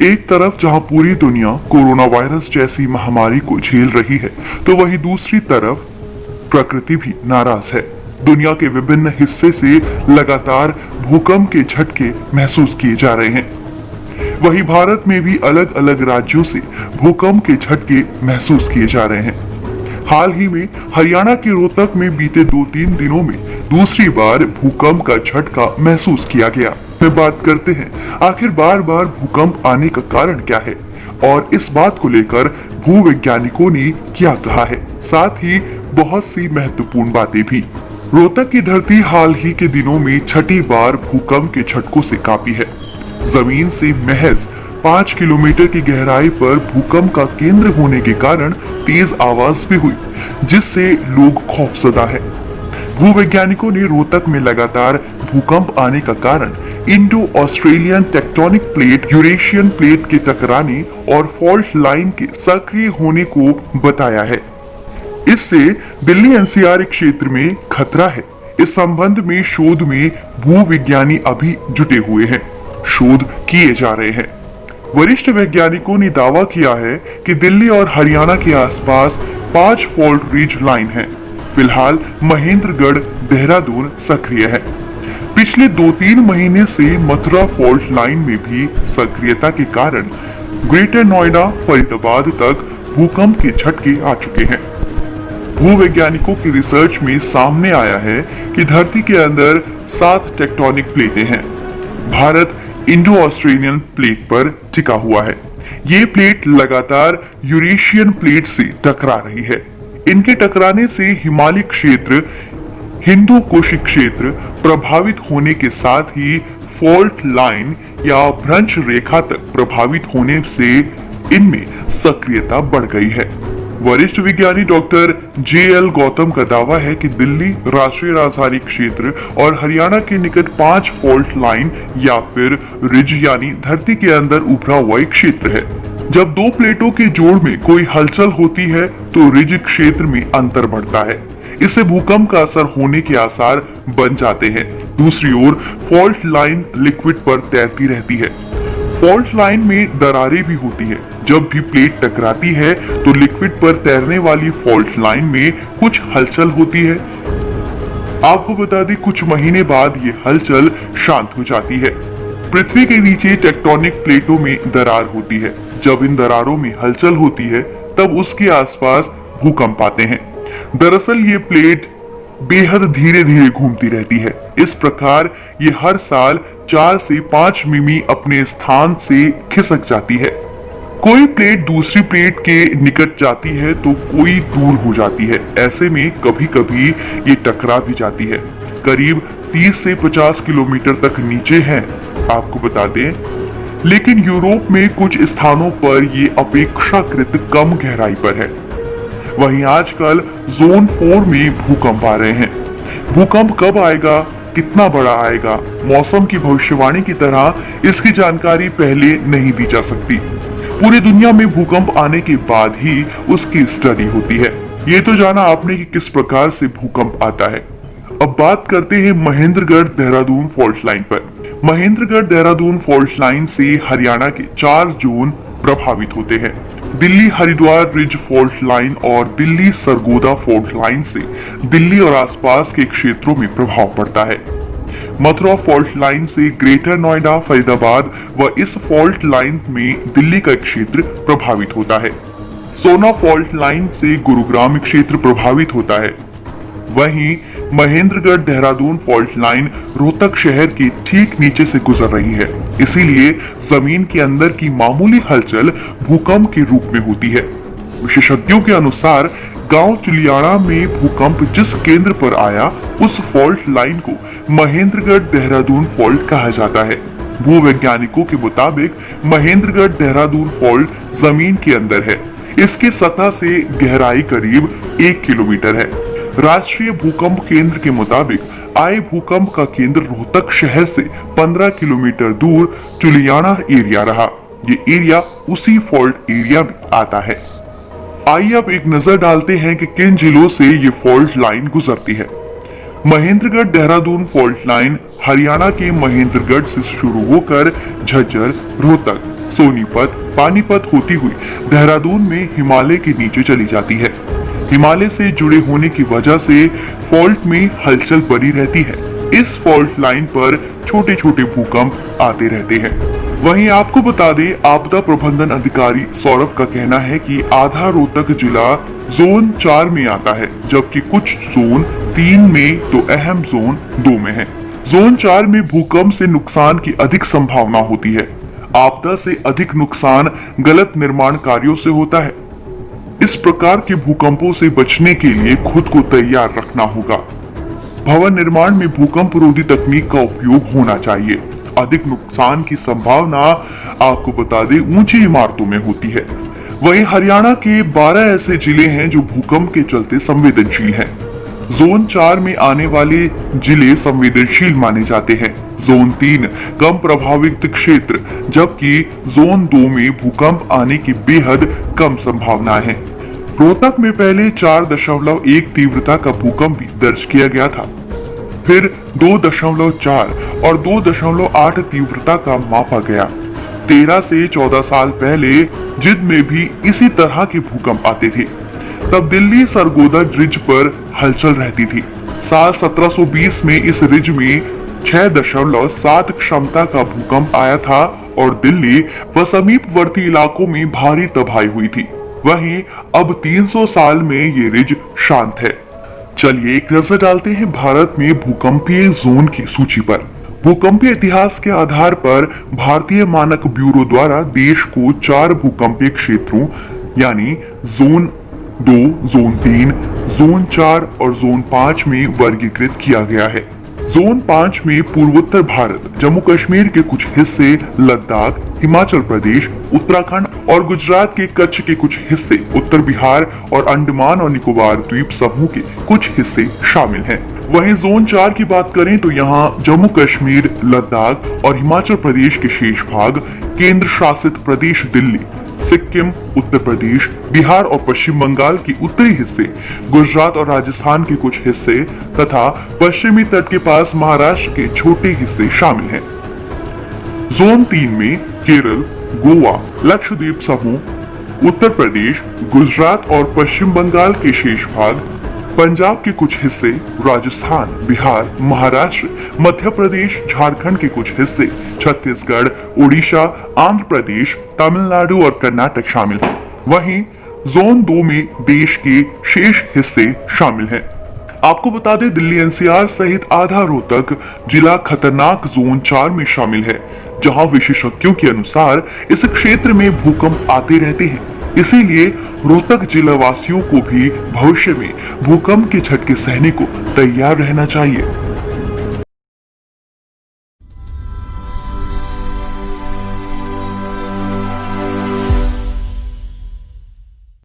एक तरफ जहां पूरी दुनिया कोरोना वायरस जैसी महामारी को झेल रही है, तो वहीं दूसरी तरफ प्रकृति भी नाराज है। दुनिया के विभिन्न हिस्से से लगातार भूकंप के झटके महसूस किए जा रहे हैं। वहीं भारत में भी अलग अलग राज्यों से भूकंप के झटके महसूस किए जा रहे हैं। हाल ही में हरियाणा के रोहतक में बीते 2-3 दिनों में दूसरी बार भूकंप का झटका महसूस किया गया। में बात करते हैं आखिर बार बार भूकंप आने का कारण क्या है और इस बात को लेकर भूवैज्ञानिकों ने क्या कहा है, साथ ही बहुत सी महत्वपूर्ण बातें भी। रोहतक की धरती हाल ही के दिनों में छठी बार भूकंप के झटकों से कांपी है। जमीन से महज 5 किलोमीटर की गहराई पर भूकंप का केंद्र होने के कारण तेज आवाज भी हुई, जिससे लोग खौफजदा है। भूवैज्ञानिकों ने रोहतक में लगातार भूकंप आने का कारण Indo Australian tectonic plate Eurasian plate के टकराने और फॉल्ट लाइन के सक्रिय होने को बताया है। इससे दिल्ली एनसीआर क्षेत्र में खतरा है। इस संबंध में शोध में भूविज्ञानी अभी जुटे हुए हैं, शोध किए जा रहे हैं। वरिष्ठ वैज्ञानिकों ने दावा किया है कि दिल्ली और हरियाणा के आसपास 5 फॉल्ट रिज लाइन है। फिलहाल महेंद्रगढ़ देहरादून सक्रिय है। पिछले 2-3 महीने से मथुरा फॉल्ट लाइन में भी सक्रियता के कारण ग्रेटर नोएडा फरीदाबाद तक भूकंप के झटके आ चुके हैं। भूवैज्ञानिकों की रिसर्च में सामने आया है कि धरती के अंदर 7 टेक्टोनिक प्लेटें हैं। भारत इंडो ऑस्ट्रेलियन प्लेट पर टिका हुआ है। ये प्लेट लगातार यूरेशियन प्लेट से टकरा रही है। इनके टकराने से हिमालय क्षेत्र, हिंदू कुश क्षेत्र प्रभावित होने के साथ ही फॉल्ट लाइन या भ्रंश रेखा तक प्रभावित होने से इनमें सक्रियता बढ़ गई है। वरिष्ठ विज्ञानी डॉक्टर JL गौतम का दावा है कि दिल्ली, राष्ट्रीय राजधानी क्षेत्र और हरियाणा के निकट 5 फॉल्ट लाइन या फिर रिज यानी धरती के अंदर उभरा हुआ एक क्षेत्र है। जब 2 प्लेटों के जोड़ में कोई हलचल होती है तो रिज क्षेत्र में अंतर बढ़ता है। इससे भूकंप का असर होने के आसार बन जाते हैं। दूसरी ओर फॉल्ट लाइन लिक्विड पर तैरती रहती है। फॉल्ट लाइन में दरारें भी होती है। जब भी प्लेट टकराती है तो लिक्विड पर तैरने वाली फॉल्ट लाइन में कुछ हलचल होती है। आपको बता दें, कुछ महीने बाद ये हलचल शांत हो जाती है। पृथ्वी के नीचे टेक्टोनिक प्लेटों में दरार होती है। जब इन दरारों में हलचल होती है तब उसके आसपास भूकंप आते हैं। दरअसल ये प्लेट बेहद धीरे धीरे घूमती रहती है। इस प्रकार ये हर साल 4 से 5 मिमी अपने स्थान से खिसक जाती है। कोई प्लेट दूसरी प्लेट के निकट जाती है तो कोई दूर हो जाती है। ऐसे में कभी कभी ये टकरा भी जाती है। करीब 30 से 50 किलोमीटर तक नीचे है, आपको बता दें। लेकिन यूरोप में कुछ स्थानों पर ये अपेक्षाकृत कम गहराई पर है। वहीं आजकल जोन 4 में भूकंप आ रहे हैं। भूकंप कब आएगा, कितना बड़ा आएगा, मौसम की भविष्यवाणी की तरह इसकी जानकारी पहले नहीं दी जा सकती। पूरी दुनिया में भूकंप आने के बाद ही उसकी स्टडी होती है। ये तो जाना आपने कि किस प्रकार से भूकंप आता है। अब बात करते हैं महेंद्रगढ़ देहरादून फॉल्ट लाइन पर। महेंद्रगढ़ देहरादून फॉल्ट लाइन से हरियाणा के 4 जोन प्रभावित होते हैं। Delhi Haridwar ridge fault line और दिल्ली सरगोदा फॉल्ट लाइन से दिल्ली और आसपास के क्षेत्रों में प्रभाव पड़ता है। मथुरा फॉल्ट लाइन से ग्रेटर नोएडा फरीदाबाद व इस फॉल्ट लाइन में दिल्ली का क्षेत्र प्रभावित होता है। सोना फॉल्ट लाइन से गुरुग्राम क्षेत्र प्रभावित होता है। वहीं महेंद्रगढ़ देहरादून फॉल्ट लाइन रोहतक शहर के ठीक नीचे से गुजर रही है। इसीलिए जमीन के अंदर की मामूली हलचल भूकंप के रूप में होती है। विशेषज्ञों के अनुसार गांव चुलियाड़ा में भूकंप जिस केंद्र पर आया उस फॉल्ट लाइन को महेंद्रगढ़ देहरादून फॉल्ट कहा जाता है। भूवैज्ञानिकों के मुताबिक महेंद्रगढ़ देहरादून फॉल्ट जमीन के अंदर है। इसकी सतह से गहराई करीब 1 किलोमीटर है। राष्ट्रीय भूकंप केंद्र के मुताबिक आए भूकंप का केंद्र रोहतक शहर से 15 किलोमीटर दूर चुलियाड़ा एरिया रहा। ये एरिया उसी फॉल्ट एरिया में आता है। आइए अब एक नजर डालते हैं कि किन जिलों से ये फॉल्ट लाइन गुजरती है। महेंद्रगढ़ देहरादून फॉल्ट लाइन हरियाणा के महेंद्रगढ़ से शुरू होकर झज्जर, रोहतक, सोनीपत, पानीपत होती हुई देहरादून में हिमालय के नीचे चली जाती है। हिमालय से जुड़े होने की वजह से फॉल्ट में हलचल बनी रहती है। इस फॉल्ट लाइन पर छोटे छोटे भूकंप आते रहते हैं। वहीं आपको बता दें, आपदा प्रबंधन अधिकारी सौरभ का कहना है कि आधा रोहतक जिला जोन 4 में आता है, जबकि कुछ जोन 3 में तो अहम जोन 2 में है। जोन 4 में भूकंप से नुकसान की अधिक संभावना होती है। आपदा से अधिक नुकसान गलत निर्माण कार्यों से होता है। इस प्रकार के भूकंपों से बचने के लिए खुद को तैयार रखना होगा। भवन निर्माण में भूकंप रोधी तकनीक का उपयोग होना चाहिए। अधिक नुकसान की संभावना आपको बता दें ऊंची इमारतों में होती है। वहीं हरियाणा के 12 ऐसे जिले हैं जो भूकंप के चलते संवेदनशील हैं। जोन 4 में आने वाले जिले संवेदनशील माने जाते हैं। जोन 3 कम प्रभावित क्षेत्र, जबकि जोन 2 में भूकंप आने की बेहद कम संभावना है। रोहतक में पहले 4.1 तीव्रता का भूकंप भी दर्ज किया गया था। फिर 2.4 और 2.8 तीव्रता का मापा गया। 13 से 14 साल पहले जिद में भी इसी तरह के भूकंप आते थे। तब दिल्ली सरगोदा रिज पर हलचल रहती थी। साल 1720 में इस रिज में 6.7 क्षमता का भूकंप आया था और दिल्ली व समीपवर्ती इलाकों में भारी तबाही हुई थी। वहीं अब 300 साल में ये रिज शांत है। चलिए एक नजर डालते हैं भारत में भूकंपीय जोन की सूची पर। भूकंपीय इतिहास के आधार पर भारतीय मानक ब्यूरो द्वारा देश को 4 भूकंपीय क्षेत्रों यानी जोन 2, जोन 3, जोन 4 और जोन 5 में वर्गीकृत किया गया है। जोन 5 में पूर्वोत्तर भारत, जम्मू कश्मीर के कुछ हिस्से, लद्दाख, हिमाचल प्रदेश, उत्तराखंड और गुजरात के कच्छ के कुछ हिस्से, उत्तर बिहार और अंडमान और निकोबार द्वीप समूह के कुछ हिस्से शामिल हैं। वहीं जोन 4 की बात करें तो यहाँ जम्मू कश्मीर, लद्दाख और हिमाचल प्रदेश के शेष भाग, केंद्र शासित प्रदेश दिल्ली, सिक्किम, उत्तर प्रदेश, बिहार और पश्चिम बंगाल के उत्तरी हिस्से, गुजरात और राजस्थान के कुछ हिस्से तथा पश्चिमी तट के पास महाराष्ट्र के छोटे हिस्से शामिल हैं। जोन 3 में केरल, गोवा, लक्षद्वीप समूह, उत्तर प्रदेश, गुजरात और पश्चिम बंगाल के शेष भाग, पंजाब के कुछ हिस्से, राजस्थान, बिहार, महाराष्ट्र, मध्य प्रदेश, झारखंड के कुछ हिस्से, छत्तीसगढ़, उड़ीसा, आंध्र प्रदेश, तमिलनाडु और कर्नाटक शामिल हैं। वहीं जोन 2 में देश के शेष हिस्से शामिल हैं। आपको बता दें, दिल्ली एनसीआर सहित आधा रोहतक जिला खतरनाक जोन 4 में शामिल है, जहां विशेषज्ञों के अनुसार इस क्षेत्र में भूकंप आते रहते हैं। इसीलिए रोहतक जिला वासियों को भी भविष्य में भूकंप के झटके सहने को तैयार रहना चाहिए।